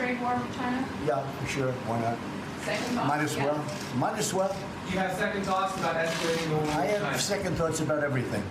trade war with China? Yeah, sure. Why not? Second thought? Might as well. Might as well. You have second thoughts about escalating the war with I China? have second thoughts about everything.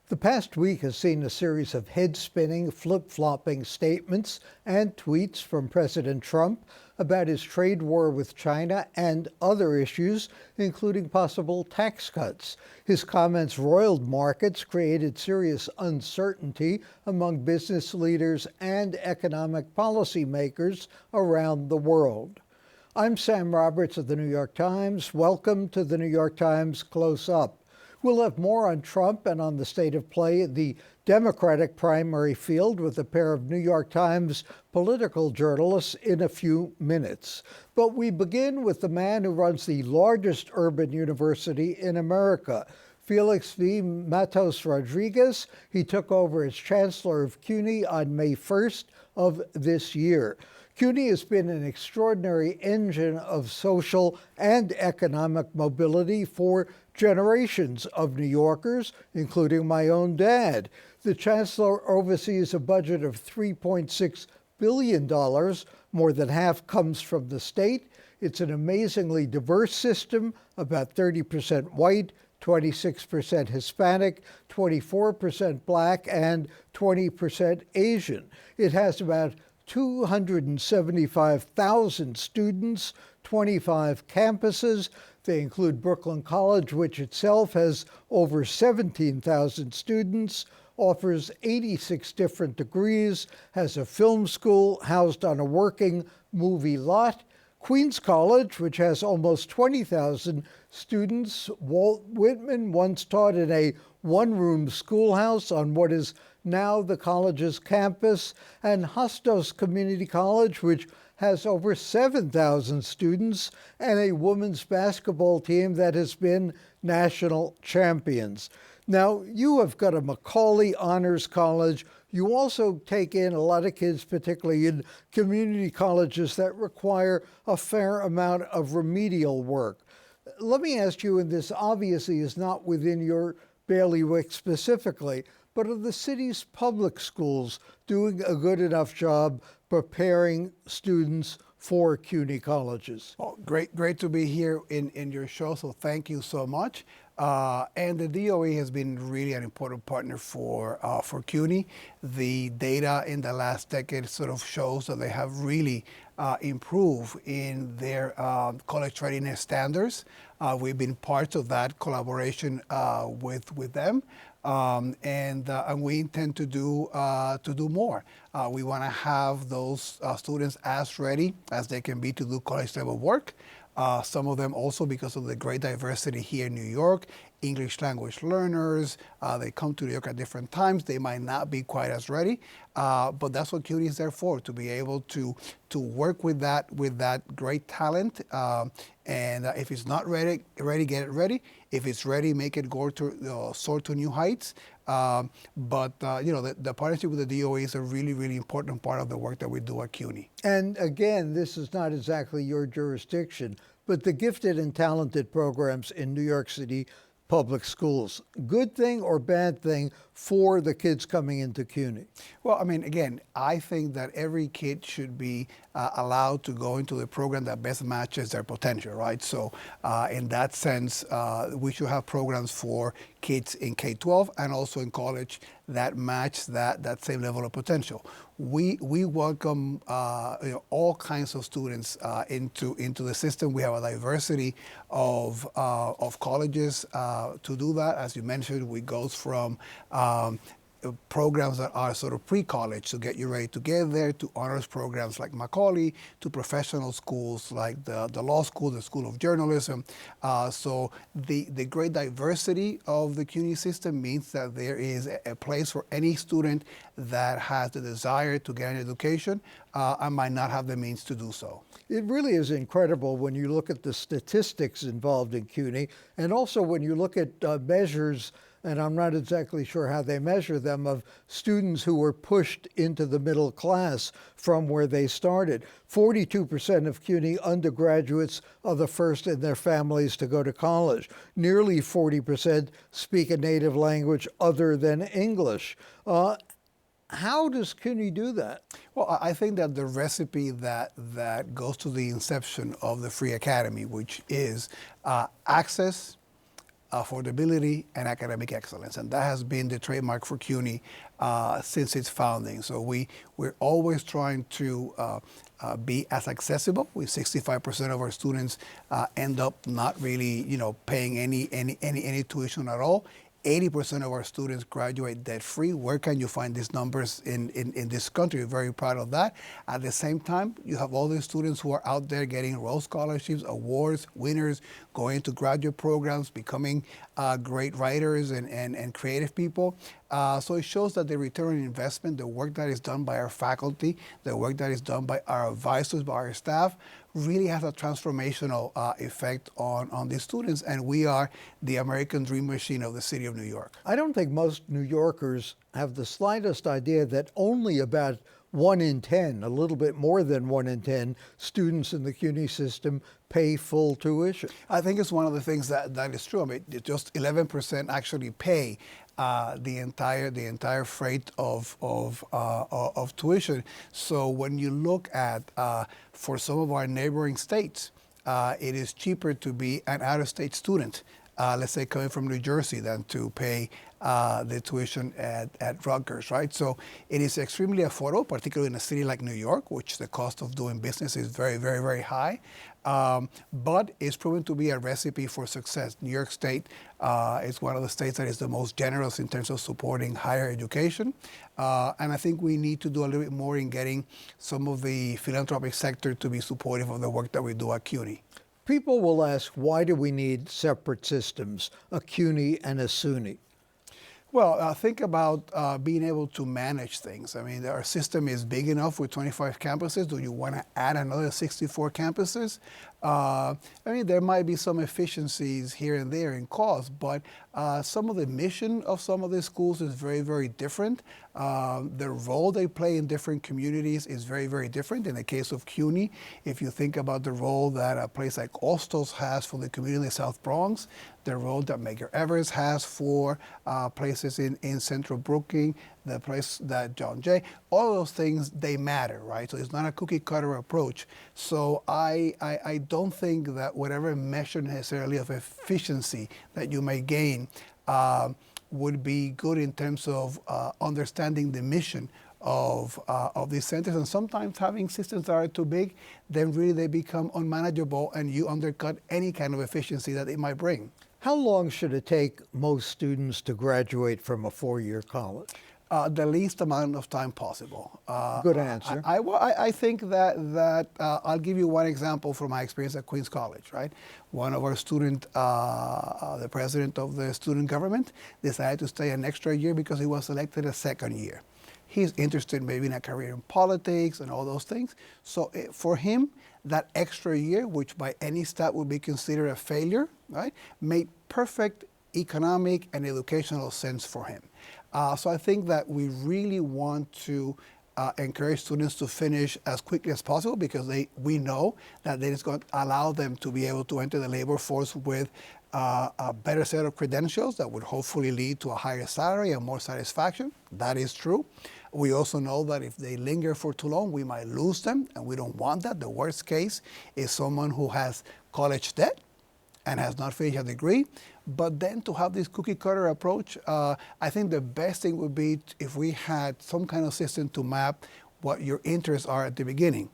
The past week has seen a series of head-spinning, flip-flopping statements and tweets from President Trump about his trade war with China and other issues, including possible tax cuts. His comments roiled markets, created serious uncertainty among business leaders and economic policymakers around the world. I'm Sam Roberts of the New York Times. Welcome to the New York Times Close Up. We'll have more on Trump and on the state of play in the Democratic primary field with a pair of New York Times political journalists in a few minutes. But we begin with the man who runs the largest urban university in America, Felix V. Matos Rodriguez. He took over as Chancellor of CUNY on May 1st of this year. CUNY has been an extraordinary engine of social and economic mobility for generations of New Yorkers, including my own dad. The chancellor oversees a budget of $3.6 billion. More than half comes from the state. It's an amazingly diverse system, about 30% white, 26% Hispanic, 24% Black, and 20% Asian. It has about 275,000 students, 25 campuses. They include Brooklyn College, which itself has over 17,000 students, offers 86 different degrees, has a film school housed on a working movie lot. Queens College, which has almost 20,000 students. Walt Whitman once taught in a one-room schoolhouse on what is now the college's campus, and Hostos Community College, which has over 7,000 students and a women's basketball team that has been national champions. Now, you have got a Macaulay Honors College. You also take in a lot of kids, particularly in community colleges that require a fair amount of remedial work. Let me ask you, and this obviously is not within your bailiwick specifically, but are the city's public schools doing a good enough job preparing students for CUNY colleges? Oh, great to be here in your show, so thank you so much. And the DOE has been really an important partner for CUNY. The data in the last decade sort of shows that they have really improved in their college readiness standards. We've been part of that collaboration with them. And we intend to do more. We want to have those students as ready as they can be to do college level work. Some of them also, because of the great diversity here in New York, English language learners, they come to New York at different times. They might not be quite as ready, but that's what CUNY is there for, to be able to work with that great talent. And if it's not ready, get it ready. If it's ready, make it go to soar to new heights. But the partnership with the DOE is a really, really important part of the work that we do at CUNY. And again, this is not exactly your jurisdiction, but the gifted and talented programs in New York City public schools, good thing or bad thing for the kids coming into CUNY? Well, I mean, again, I think that every kid should be allowed to go into the program that best matches their potential, right? So in that sense, we should have programs for kids in K-12 and also in college that match that same level of potential. We welcome all kinds of students into the system. We have a diversity of colleges to do that. As you mentioned, we go from programs that are sort of pre-college to get you ready to get there, to honors programs like Macaulay, to professional schools like the law school, the School of Journalism. So the great diversity of the CUNY system means that there is a place for any student that has the desire to get an education and might not have the means to do so. It really is incredible when you look at the statistics involved in CUNY, and also when you look at measures, and I'm not exactly sure how they measure them, of students who were pushed into the middle class from where they started. 42% of CUNY undergraduates are the first in their families to go to college. Nearly 40% speak a native language other than English. How does CUNY do that? Well, I think that the recipe that goes to the inception of the Free Academy, which is access, affordability, and academic excellence, and that has been the trademark for CUNY since its founding. So we're always trying to be as accessible. 65% of our students end up not really, paying any tuition at all. 80% of our students graduate debt-free. Where can you find these numbers in this country? We're very proud of that. At the same time, you have all these students who are out there getting Rhodes scholarships, awards, winners, going to graduate programs, becoming great writers and creative people. So it shows that the return on investment, the work that is done by our faculty, the work that is done by our advisors, by our staff, really has a transformational effect on these students, and we are the American dream machine of the city of New York. I don't think most New Yorkers have the slightest idea that only about 1 in 10, a little bit more than 1 in 10 students in the CUNY system pay full tuition. I think it's one of the things that is true. I mean, just 11% actually pay the entire freight of tuition. So when you look at for some of our neighboring states, it is cheaper to be an out-of-state student, let's say coming from New Jersey, than to pay the tuition at Rutgers, right? So it is extremely affordable, particularly in a city like New York, which the cost of doing business is very, very, very high. But it's proven to be a recipe for success. New York State is one of the states that is the most generous in terms of supporting higher education. And I think we need to do a little bit more in getting some of the philanthropic sector to be supportive of the work that we do at CUNY. People will ask, why do we need separate systems, a CUNY and a SUNY? Well, think about being able to manage things. I mean, our system is big enough with 25 campuses. Do you want to add another 64 campuses? I mean, there might be some efficiencies here and there in cost, but some of the mission of some of these schools is very, very different. The role they play in different communities is very, very different. In the case of CUNY, if you think about the role that a place like Ostos has for the community in the South Bronx, the role that Medgar Evers has for places in Central Brooklyn, the place that John Jay, all those things, they matter, right? So it's not a cookie cutter approach. So I don't think that whatever measure necessarily of efficiency that you may gain would be good in terms of understanding the mission of these centers. And sometimes having systems that are too big, then really they become unmanageable and you undercut any kind of efficiency that it might bring. How long should it take most students to graduate from a 4-year college? The least amount of time possible. Good answer. I think that I'll give you one example from my experience at Queens College, right? One of our student, the president of the student government, decided to stay an extra year because he was elected a second year. He's interested maybe in a career in politics and all those things. So for him, that extra year, which by any stat would be considered a failure, right, made perfect economic and educational sense for him. So I think that we really want to encourage students to finish as quickly as possible because we know that that is going to allow them to be able to enter the labor force with a better set of credentials that would hopefully lead to a higher salary and more satisfaction. That is true. We also know that if they linger for too long, we might lose them, and we don't want that. The worst case is someone who has college debt and has not finished a degree. But then to have this cookie cutter approach, I think the best thing would be if we had some kind of system to map what your interests are at the beginning,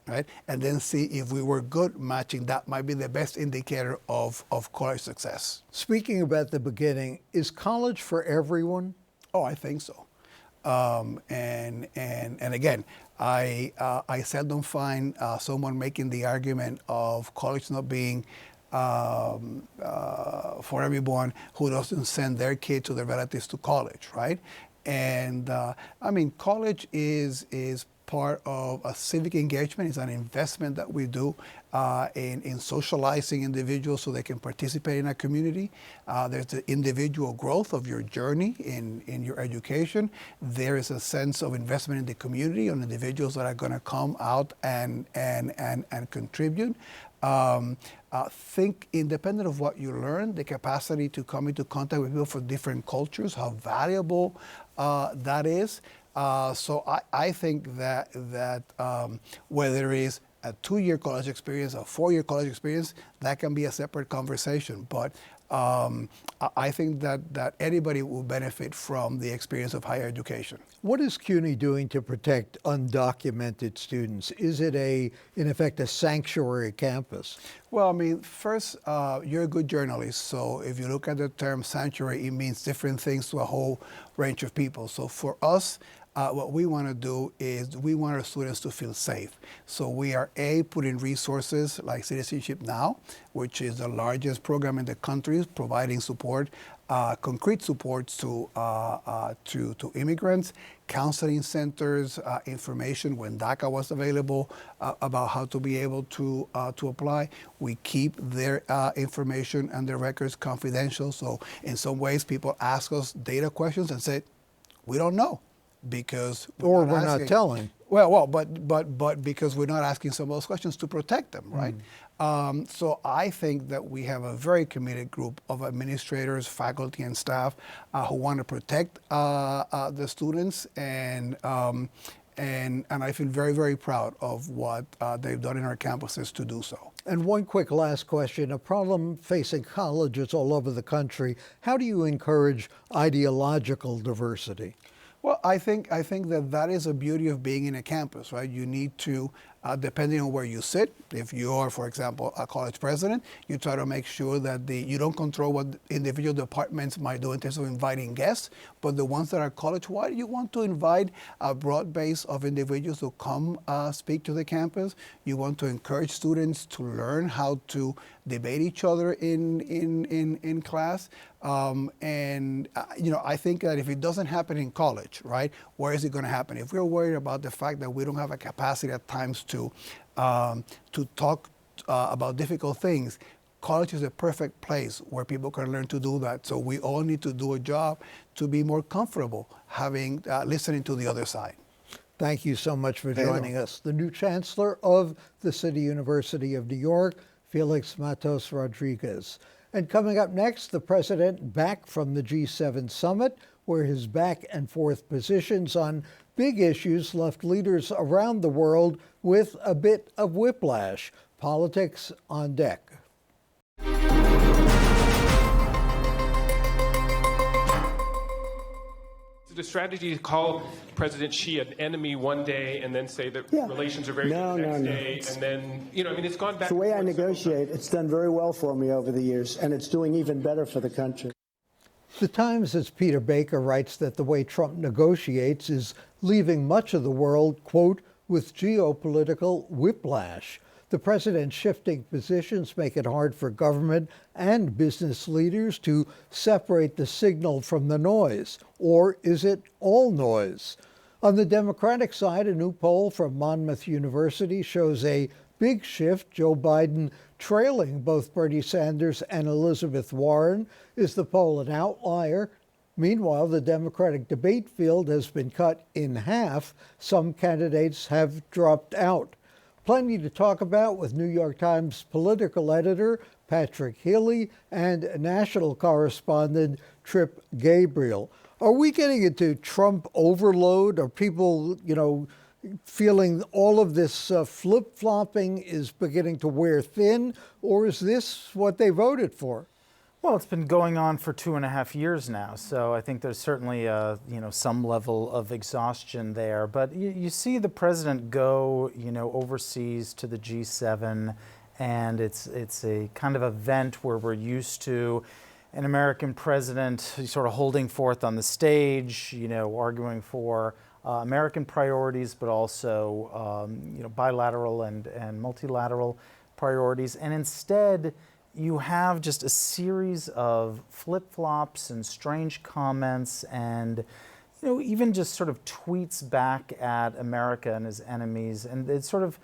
right? And then see if we were good matching. That might be the best indicator of college success. Speaking about the beginning, is college for everyone? Oh, I think so. And again, I seldom find someone making the argument of college not being for everyone who doesn't send their kids or their relatives to college, right? And I mean, college is part of a civic engagement. It's an investment that we do in socializing individuals so they can participate in a community. There's the individual growth of your journey in your education. There is a sense of investment in the community on individuals that are going to come out and contribute. Think independent of what you learn, the capacity to come into contact with people from different cultures, how valuable that is. So I think that whether it is a 2-year college experience, a 4-year college experience, that can be a separate conversation. But I think that anybody will benefit from the experience of higher education. What is CUNY doing to protect undocumented students? Is it in effect, a sanctuary campus? Well, I mean, first, you're a good journalist, so if you look at the term sanctuary, it means different things to a whole range of people. So for us, what we want to do is we want our students to feel safe. So we are putting resources like Citizenship Now, which is the largest program in the country, providing support, concrete support to immigrants, counseling centers, information when DACA was available about how to be able to apply. We keep their information and their records confidential. So in some ways, people ask us data questions and say, we don't know. Because we're not telling. But because we're not asking some of those questions to protect them, right? So I think that we have a very committed group of administrators, faculty, and staff who want to protect the students, and I feel very, very proud of what they've done in our campuses to do so. And one quick last question, a problem facing colleges all over the country. How do you encourage ideological diversity? Well, I think that is a beauty of being in a campus, right? You need to, depending on where you sit, if you are, for example, a college president, you try to make sure that you don't control what individual departments might do in terms of inviting guests, but the ones that are college-wide, you want to invite a broad base of individuals to come speak to the campus. You want to encourage students to learn how to debate each other in class. I think that if it doesn't happen in college, right, where is it going to happen? If we're worried about the fact that we don't have a capacity at times to talk about difficult things, college is a perfect place where people can learn to do that. So we all need to do a job to be more comfortable listening to the other side. Thank you so much for joining us. The new Chancellor of the City University of New York, Felix Matos Rodriguez. And coming up next, the president back from the G7 summit, where his back and forth positions on big issues left leaders around the world with a bit of whiplash. Politics on deck. Is it a strategy to call President Xi an enemy one day and then say that relations are very good the next day? And then, it's gone back. It's the way I negotiate. It's done very well for me over the years, and it's doing even better for the country. The Times' Peter Baker writes that the way Trump negotiates is leaving much of the world, quote, with geopolitical whiplash. The president's shifting positions make it hard for government and business leaders to separate the signal from the noise. Or is it all noise? On the Democratic side, a new poll from Monmouth University shows a big shift. Joe Biden trailing both Bernie Sanders and Elizabeth Warren. Is the poll an outlier? Meanwhile, the Democratic debate field has been cut in half. Some candidates have dropped out. Plenty to talk about with New York Times political editor Patrick Healy and national correspondent Trip Gabriel. Are we getting into Trump overload? Are people, feeling all of this flip-flopping is beginning to wear thin? Or is this what they voted for? Well, it's been going on for 2.5 years now, so I think there's certainly some level of exhaustion there. But you see the president go overseas to the G7, and it's a kind of event where we're used to an American president sort of holding forth on the stage, arguing for American priorities, but also bilateral and multilateral priorities, and instead you have just a series of flip-flops and strange comments and, even just sort of tweets back at America and his enemies. And it's sort of,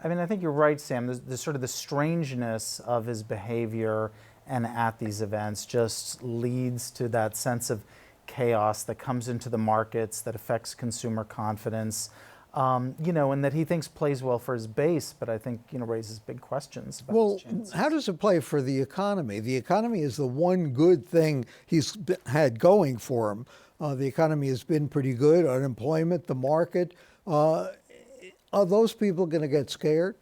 I think you're right, Sam, there's sort of the strangeness of his behavior and at these events just leads to that sense of chaos that comes into the markets, that affects consumer confidence. And that he thinks plays well for his base, but I think, raises big questions about his chances. How does it play for the economy? The economy is the one good thing he's had going for him. The economy has been pretty good. Unemployment, the market. Are those people going to get scared?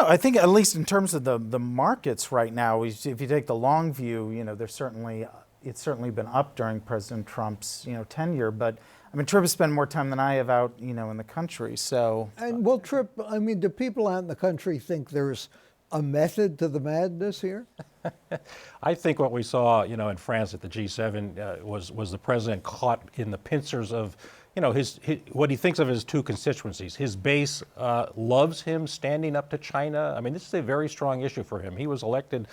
I think at least in terms of the markets right now, if you take the long view, it's certainly been up during President Trump's tenure. But I mean, Tripp has spent more time than I have out in the country. So And well, Tripp, I mean, do people out in the country think there's a method to the madness here? I think what we saw, in France at the G7 was the president caught in the pincers of, his what he thinks of as two constituencies. His base loves him standing up to China. I mean, this is a very strong issue for him. He was elected,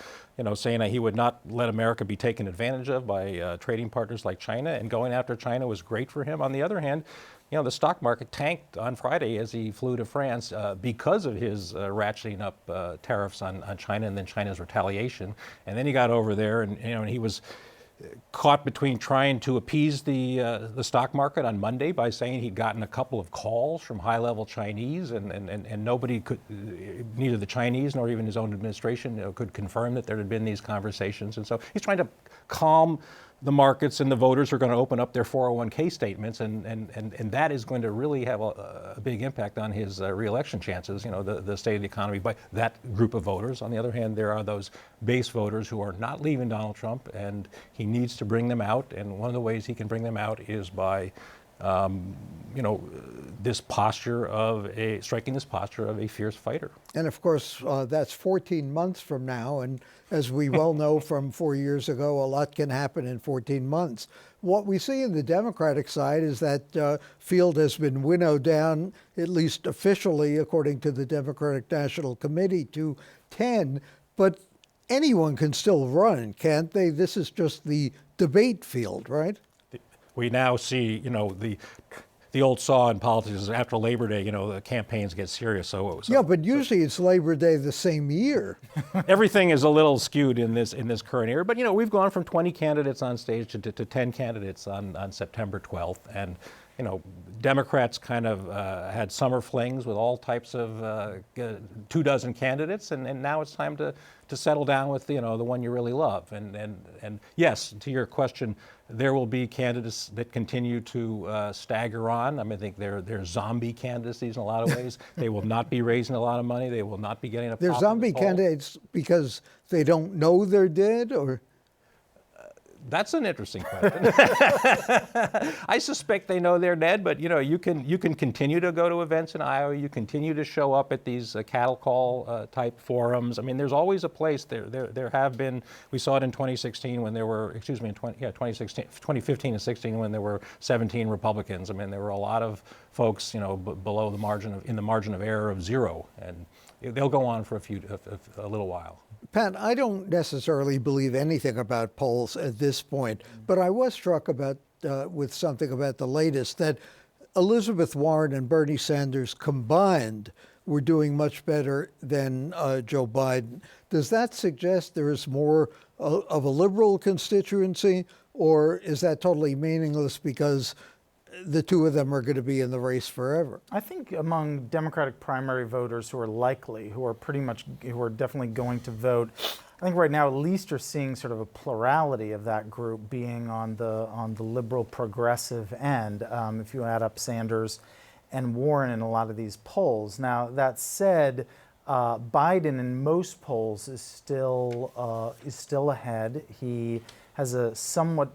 saying that he would not let America be taken advantage of by trading partners like China, and going after China was great for him. On the other hand, the stock market tanked on Friday as he flew to France because of his ratcheting up tariffs on China and then China's retaliation. And then he got over there and he was caught between trying to appease the stock market on Monday by saying he'd gotten a couple of calls from high-level Chinese, and nobody could, neither the Chinese nor even his own administration could confirm that there had been these conversations. And so he's trying to calm the markets, and the voters are going to open up their 401k statements, and that is going to really have a big impact on his reelection chances, the state of the economy by that group of voters. On the other hand, there are those base voters who are not leaving Donald Trump, and he needs to bring them out, and one of the ways he can bring them out is by this posture of striking this posture of a fierce fighter. And of course, that's 14 months from now. And as we well know from 4 years ago, a lot can happen in 14 months. What we see in the Democratic side is that field has been winnowed down, at least officially, according to the Democratic National Committee, to 10. But anyone can still run, can't they? This is just the debate field, right? We now see, the old saw in politics is after Labor Day, the campaigns get serious. Yeah, but usually it's Labor Day the same year. Everything is a little skewed in this current era. But we've gone from 20 candidates on stage to 10 candidates on September 12th, and Democrats kind of had summer flings with all types of 24 candidates, and now it's time to settle down with the one you really love. And yes, to your question, there will be candidates that continue to stagger on. I mean, I think they're zombie candidacies in a lot of ways. They will not be raising a lot of money. They will not be getting a. They're zombie candidates because they don't know they're dead, or. That's an interesting question. I suspect they know they're dead, but you can continue to go to events in Iowa. You continue to show up at these cattle call type forums. I mean, there's always a place. There have been. We saw it in 2016 when there were. 2015 and 16 when there were 17 Republicans. I mean, there were a lot of folks, below the margin of error of zero, and they'll go on for a little while. Pat, I don't necessarily believe anything about polls at this point, but I was struck with something about the latest, that Elizabeth Warren and Bernie Sanders combined were doing much better than Joe Biden. Does that suggest there is more of a liberal constituency, or is that totally meaningless because the two of them are going to be in the race forever? I think among Democratic primary voters who are definitely going to vote, I think right now at least you're seeing sort of a plurality of that group being on the liberal progressive end, if you add up Sanders and Warren in a lot of these polls. Now, that said, Biden in most polls is still ahead. He has a somewhat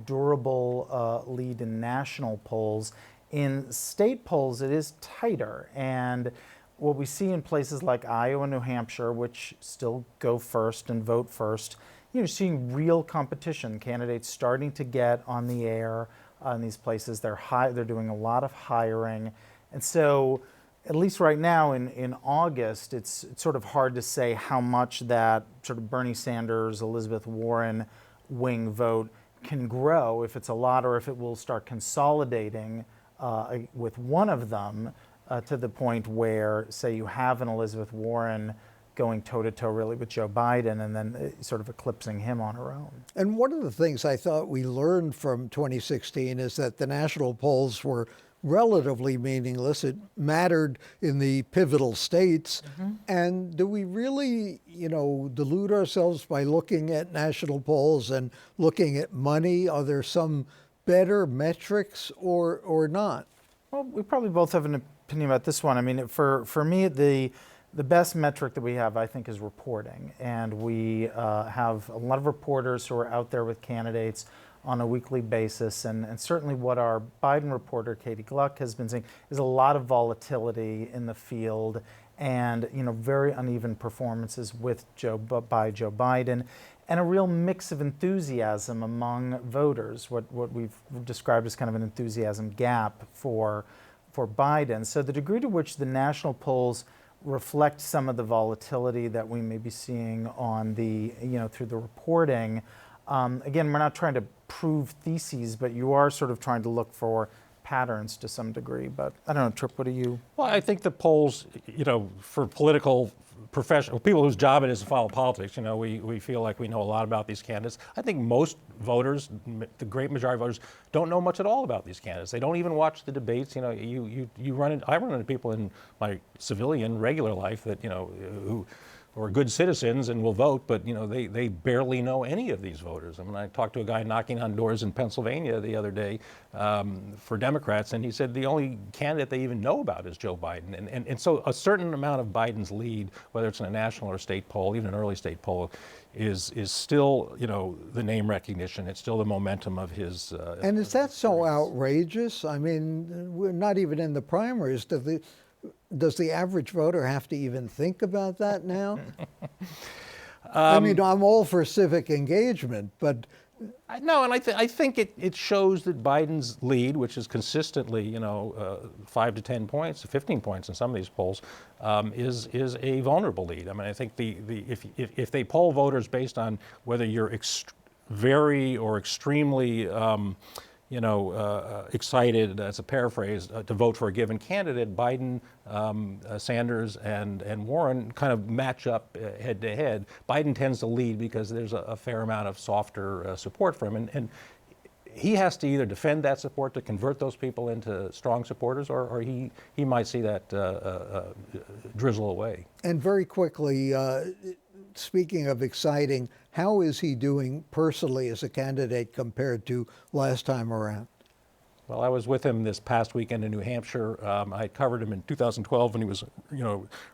durable lead in national polls. In state polls, it is tighter. And what we see in places like Iowa and New Hampshire, which still go first and vote first, you're seeing real competition. Candidates starting to get on the air in these places. They're doing a lot of hiring. And so, at least right now in August, it's sort of hard to say how much that sort of Bernie Sanders, Elizabeth Warren wing vote can grow, if it's a lot, or if it will start consolidating with one of them to the point where, say, you have an Elizabeth Warren going toe-to-toe really with Joe Biden and then sort of eclipsing him on her own. And one of the things I thought we learned from 2016 is that the national polls were relatively meaningless. It mattered in the pivotal states. And do we really, delude ourselves by looking at national polls and looking at money? Are there some better metrics or not? Well, we probably both have an opinion about this one. I mean, for me, the best metric that we have, I think, is reporting. And we have a lot of reporters who are out there with candidates on a weekly basis. And certainly what our Biden reporter, Katie Gluck, has been saying is a lot of volatility in the field and, very uneven performances by Joe Biden, and a real mix of enthusiasm among voters, what we've described as kind of an enthusiasm gap for Biden. So the degree to which the national polls reflect some of the volatility that we may be seeing on the, through the reporting. Again, we're not trying to prove theses, but you are sort of trying to look for patterns to some degree. But I don't know, Tripp, what do you? Well, I think the polls, for political professional people whose job it is to follow politics, we feel like we know a lot about these candidates. I think most voters, the great majority of voters, don't know much at all about these candidates. They don't even watch the debates. I run into people in my civilian regular life that who are good citizens and will vote, but they barely know any of these voters. I mean, I talked to a guy knocking on doors in Pennsylvania the other day for Democrats, and he said the only candidate they even know about is Joe Biden. And so a certain amount of Biden's lead, whether it's in a national or state poll, even an early state poll, is still the name recognition. It's still the momentum of his. And is that so outrageous? I mean, we're not even in the primaries. Does the average voter have to even think about that now? I mean, I'm all for civic engagement, but no, and I think it shows that Biden's lead, which is consistently 5 to 10 points, 15 points in some of these polls, is a vulnerable lead. I mean, I think if they poll voters based on whether you're very or extremely excited, as a paraphrase, to vote for a given candidate, Biden, Sanders, and Warren kind of match up head to head. Biden tends to lead because there's a fair amount of softer support for him. And he has to either defend that support to convert those people into strong supporters, or he might see that drizzle away. And very quickly, speaking of exciting, how is he doing personally as a candidate compared to last time around? Well, I was with him this past weekend in New Hampshire. I covered him in 2012 when he was,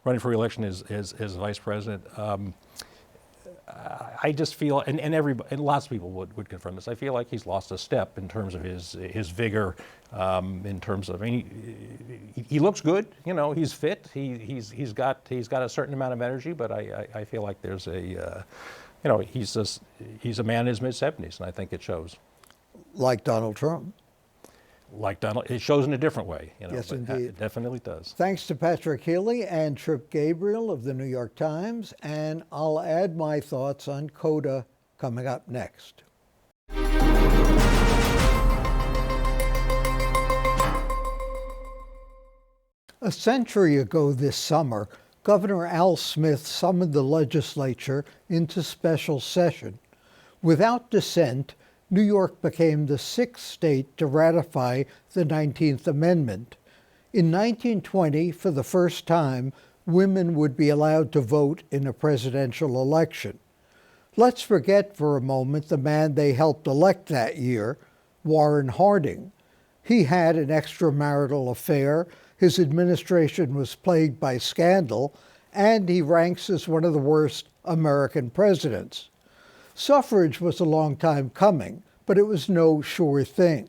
running for re-election as vice president. I just feel, and lots of people would confirm this. I feel like he's lost a step in terms of his vigor. In terms of, he looks good. He's fit. He's got a certain amount of energy. But I feel like there's he's a man in his mid-70s, and I think it shows. Like Donald Trump. Like Donald, it shows in a different way. Yes, indeed. It definitely does. Thanks to Patrick Healy and Tripp Gabriel of the New York Times, and I'll add my thoughts on CODA coming up next. A century ago this summer, Governor Al Smith summoned the legislature into special session. Without dissent, New York became the 6th state to ratify the 19th Amendment. In 1920, for the first time, women would be allowed to vote in a presidential election. Let's forget for a moment the man they helped elect that year, Warren Harding. He had an extramarital affair, his administration was plagued by scandal, and he ranks as one of the worst American presidents. Suffrage was a long time coming, but it was no sure thing.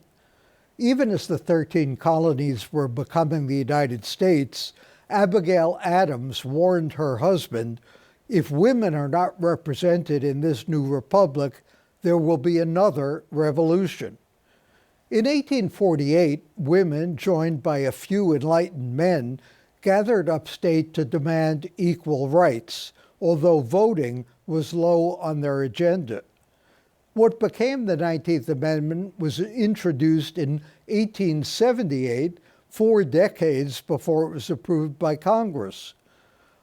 Even as the 13 colonies were becoming the United States, Abigail Adams warned her husband, if women are not represented in this new republic, there will be another revolution. In 1848, women, joined by a few enlightened men, gathered upstate to demand equal rights, although voting was low on their agenda. What became the 19th Amendment was introduced in 1878, 4 decades before it was approved by Congress.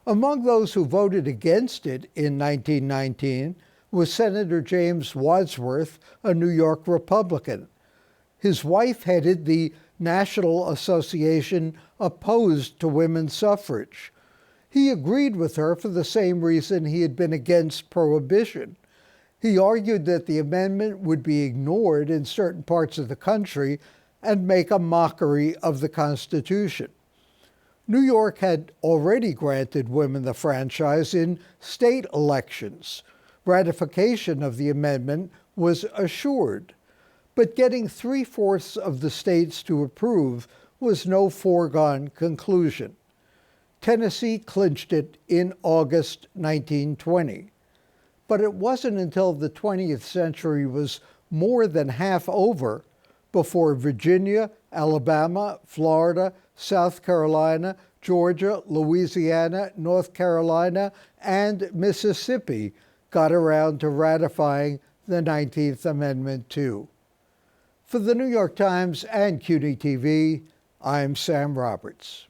Among those who voted against it in 1919 was Senator James Wadsworth, a New York Republican. His wife headed the national association opposed to women's suffrage. He agreed with her for the same reason he had been against prohibition. He argued that the amendment would be ignored in certain parts of the country and make a mockery of the Constitution. New York had already granted women the franchise in state elections. Ratification of the amendment was assured. But getting 3/4 of the states to approve was no foregone conclusion. Tennessee clinched it in August 1920. But it wasn't until the 20th century was more than half over before Virginia, Alabama, Florida, South Carolina, Georgia, Louisiana, North Carolina, and Mississippi got around to ratifying the 19th Amendment too. For the New York Times and CUNY TV, I'm Sam Roberts.